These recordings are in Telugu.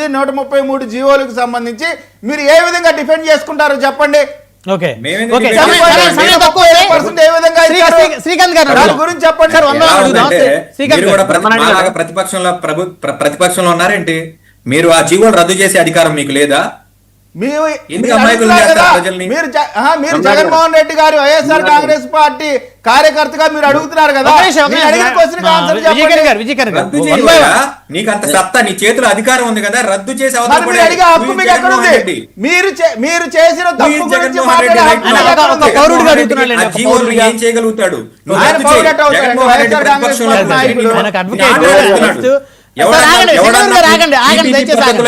133 జీవోలకు సంబంధించి మీరు ఏ విధంగా డిఫెండ్ చేసుకుంటారో చెప్పండి. శ్రీకాంత్ గారు దాని గురించి చెప్పండి. ప్రతిపక్షంలో ఉన్నారేంటి? మీరు ఆ జీవోలు రద్దు చేసే అధికారం మీకు లేదా? మీరు జగన్మోహన్ రెడ్డి గారు వైఎస్ఆర్ కాంగ్రెస్ పార్టీ కార్యకర్తగా మీరు అడుగుతున్నారు కదా, నీకు అంత సత్తా, నీ చేతిలో అధికారం ఉంది కదా, రద్దు చేసే మీరు చేసిన జీవోలు ఏం చేయగలుగుతాడు?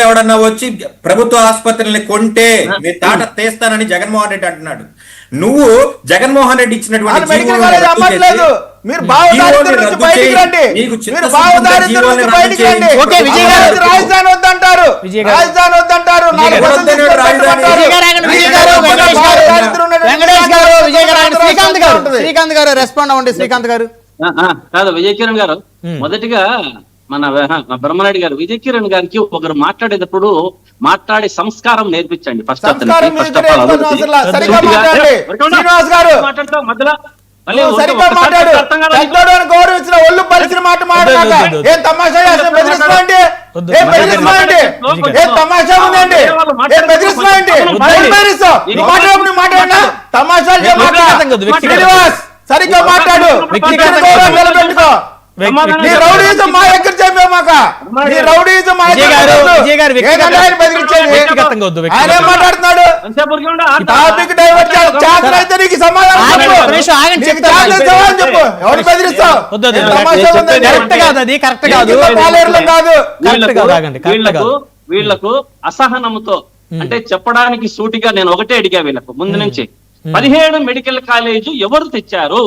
ఎవడన్నా వచ్చి ప్రభుత్వ ఆసుపత్రుల్ని కొంటే మీ తాట తీస్తానని జగన్మోహన్ రెడ్డి అంటున్నాడు. నువ్వు జగన్మోహన్ రెడ్డి ఇచ్చినటువంటి రాజధాని వద్దంటారు. శ్రీకాంత్ గారు రెస్పాండ్ అవ్వండి. శ్రీకాంత్ గారు కాదు, విజయ్ కిరణ్ గారు మొదటిగా మన బ్రహ్మనాయుడు గారు విజయ్ కిరణ్ గారికి ఒకరు మాట్లాడేటప్పుడు మాట్లాడే సంస్కారం నేర్పించండి. ఫస్ట్ గౌరవించిన ఒళ్ళు పరిచిన మాట మాట్లాడాలి. ఏం తమాషా బెదిరిస్తామండి? ఏం బెదిరిస్తామండి? ఏం తమాషా ఉందండి? ఏం బెదిరిస్తామండి? మాట్లాడినా తమాషాలు సరిగ్గా మాట్లాడు. నిలబెట్టుకో. వీళ్లకు అసహనంతో అంటే చెప్పడానికి సూటిగా నేను ఒకటే అడిగా వీళ్ళకు ముందు నుంచి 17 మెడికల్ కాలేజీ ఎవరు తెచ్చారు?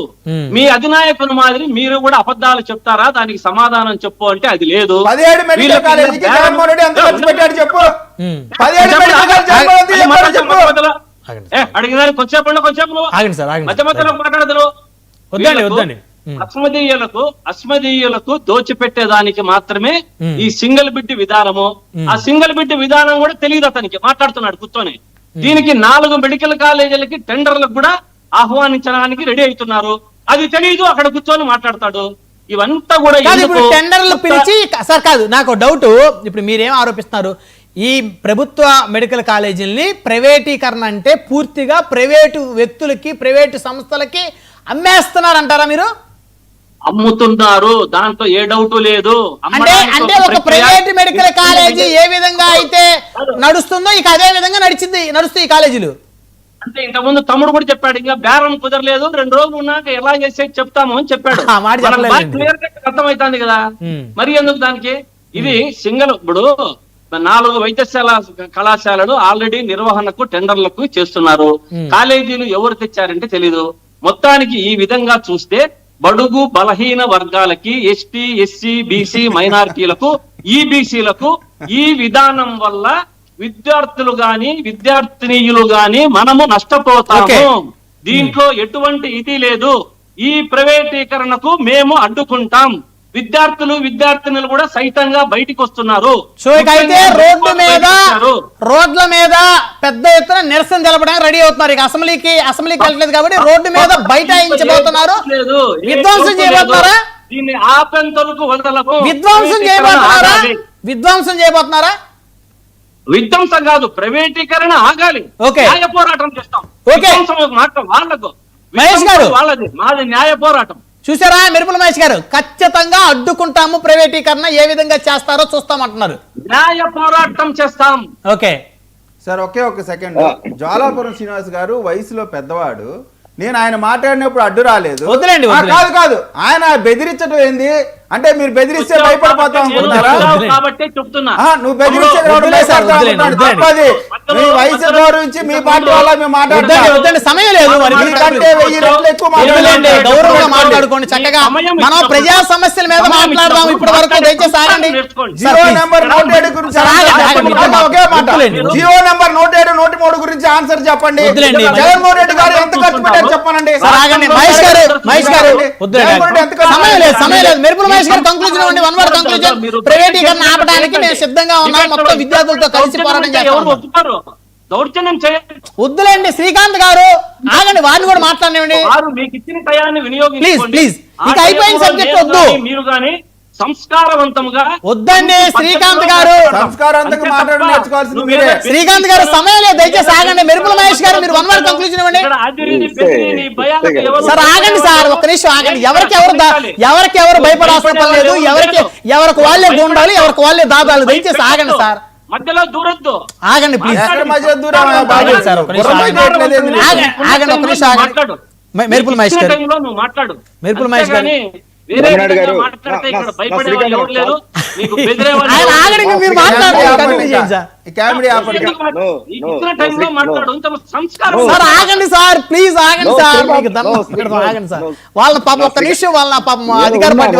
మీ అధినాయకుని మాదిరి మీరు కూడా అబద్ధాలు చెప్తారా? దానికి సమాధానం చెప్పు అంటే అది లేదు. అడిగిదానికి కొంచెంసేపు మధ్య మధ్యలో మాట్లాడదు. అస్మదీయులకు దోచిపెట్టేదానికి మాత్రమే ఈ సింగిల్ బిడ్ విధానము. ఆ సింగిల్ బిడ్ విధానం కూడా తెలియదు అతనికి, మాట్లాడుతున్నాడు కూర్చొని. దీనికి 4 మెడికల్ కాలేజీలకి టెండర్లకు కూడా ఆహ్వానించడానికి రెడీ అవుతున్నారు. అది తెలియదు, అక్కడ కూర్చొని మాట్లాడతాడు. ఇవంతా కూడా టెండర్లు పిలిచి సార్ కాదు, నాకు డౌట్. ఇప్పుడు మీరేం ఆరోపిస్తున్నారు? ఈ ప్రభుత్వ మెడికల్ కాలేజీల్ని ప్రైవేటీకరణ అంటే పూర్తిగా ప్రైవేటు వ్యక్తులకి, ప్రైవేటు సంస్థలకి అమ్మేస్తున్నారంటారా మీరు? అమ్ముతున్నారు, దాంట్లో ఏ డౌట్ లేదు. అంటే ఒక ప్రైవేట్ మెడికల్ కాలేజీ ఏ విధంగా అయితే నడుస్తుందో ఇక అదే విధంగా నడుస్తాయి ఈ కాలేజీలు. అంటే ఇంతకుముందు తమ్ముడు కూడా చెప్పాడు, ఇంకా బేరం కుదరలేదు, 2 రోజులు ఉన్నాక ఎలా చేసే చెప్తాము అని చెప్పాడు. అర్థమవుతుంది కదా, మరి ఎందుకు దానికి? ఇది సింగల్. ఇప్పుడు 4 వైద్యశాల కళాశాలలు ఆల్రెడీ నిర్వహణకు టెండర్లకు చేస్తున్నారు. కాలేజీలు ఎవరు తెచ్చారంటే తెలీదు. మొత్తానికి ఈ విధంగా చూస్తే బడుగు బలహీన వర్గాలకి, ఎస్టీ, ఎస్సీ, బీసీ, మైనారిటీలకు, ఈబీసీలకు ఈ విధానం వల్ల విద్యార్థులు గాని విద్యార్థినీయులు గాని మనము నష్టపోతాము. దీంట్లో ఎటువంటి ఇది లేదు. ఈ ప్రైవేటీకరణకు మేము అడ్డుకుంటాం. విద్యార్థులు విద్యార్థినులు కూడా సైతంగా బయటికి వస్తున్నారు. సో అయితే రోడ్ల మీద పెద్ద ఎత్తున నిరసన తెలపడానికి రెడీ అవుతున్నారు. ఇక అసెంబ్లీకి వెళ్ళలేదు కాబట్టి రోడ్డు మీద బైఠాయించబోతున్నారు. విధ్వంసం చేయబోతున్నారా? దీన్ని ఆపెంతలకు వదలకు విధ్వంసం చేయబోతున్నారా? విధ్వంసం కాదు, ప్రైవేటీకరణ ఆగాలి. న్యాయ పోరాటం చేస్తాం. వాళ్ళకు మహేష్ గారు వాళ్ళది, మాది న్యాయ పోరాటం. చూసారా మిరుపుల మహేష్ గారు? ఖచ్చితంగా అడ్డుకుంటాము, ప్రైవేటీకరణ ఏ విధంగా చేస్తారో చూస్తామంటున్నారు. న్యాయ పోరాటం చేస్తాం. ఓకే సార్, ఒక సెకండ్. జ్వాలాపురం శ్రీనివాస్ గారు వయసులో పెద్దవాడు. నేను ఆయన మాట్లాడినప్పుడు అడ్డు రాలేదు. కాదు, ఆయన బెదిరించడం ఏంది అంటే మీరు బెదిరిస్తే భయపడిపోతాం అనుకుంటున్నారా? నువ్వు బెదిరిస్తే మీ వయసు గౌరవించి మీ పార్టీ వల్ల మేము మాట్లాడుతున్నాం. సమయం లేదు, 1000 రెట్లు ఎక్కువ గౌరవంగా మాట్లాడుకోండి. చక్కగా మనం ప్రజా సమస్యల మీద మాట్లాడదాం. ఇప్పటి వరకు దయచేసి ఆగండి. 0 నెంబర్ 107 గురించి ఒకే మాట వద్దులేండి. జియో నెంబర్ 107, 103 గురించి ఆన్సర్ చెప్పండి. వద్దులేండి. జగన్మోహన్ రెడ్డి గారు ఎంత ఖర్చు పెట్టారు చెప్పనండి. సార్ ఆగండి మహేష్ గారు వద్దులేండి. జగన్మోహన్ రెడ్డి ఎంత ఖర్చు సమయం లేదు పెట్టారు? మెరుపుల మహేష్ గారు కంక్లూజన్ ఇవ్వండి. One word conclusion. ప్రైవేటీకరణ ఆపడానికి మేము సిద్ధంగా ఉన్నాం, మొత్తం విద్యార్థులతో కలిసి పోరాటం ఎవరు చేస్తాం. ఒప్పుకోరు దౌర్జన్యం చేయండి. వద్దులేండి శ్రీకాంత్ గారు ఆగండి, వారిని కూడా మాట్లాడనివ్వండి వారు మీకు ఇచ్చిన టయాన్ని వినియోగించుకోండి. ప్లీజ్. ఇక అయిపోయిన సబ్జెక్ట్ వద్దు. మీరు గాని సంస్కారవంతంగా వద్దండి శ్రీకాంత్ గారు. సంస్కారవంతంగా మాట్లాడడం నేర్చుకోవాల్సింది మీరే. శ్రీకాంత్ గారు సమయం లేదు, దయచేసి ఆగండి. మెరుపుల మహేష్ గారు మీరు వన్ వర్డ్ కంక్లూజన్ ఇవ్వండి. సార్ ఆగండి సార్, ఒక్క నిమిషం ఆగండి. ఎవరికి భయపడాల్సిన పని లేదు. ఎవరికి వాళ్ళే గుండాలి, ఎవరికి వాళ్ళే దాదాలు. దయచేసి ఆగండి సార్, మధ్యలో దూరొద్దు. ఆగండి ప్లీజ్. ఎక్కడ మధ్య దూరం ఆగండి సార్, ఒక్క నిమిషం ఆగండి. ఆగండి ఒక్క నిమిషం ఆగండి. మాట్లాడు. మెరుపుల మహేష్ గారు, టైంలో నువ్వు మాట్లాడు. మెరుపుల మహేష్ గారు. వేరే విధంగా మాట్లాడితే ఇక్కడ భయపడే వాళ్ళు ఎవరు లేరు. నీకు బెదిరే వాళ్ళు ఆయన ఎవరు ఆగండి, లేరు. మీరు మాట్లాడండి, కంటిన్యూ చేయండి సార్. ఈ కామెడీ ఆపండి. నీకు ఇచ్చిన టైంలో మాట్లాడు. ఇంత సంస్కారం సార్ ఆగండి సార్, ప్లీజ్ ఆగండి సార్. మీకు దండం పెడతాం, ఆగండి సార్. వాళ్ళ పాపం ఒక్క నిమిషం, వాళ్ళ పాపం అధికార పార్టీ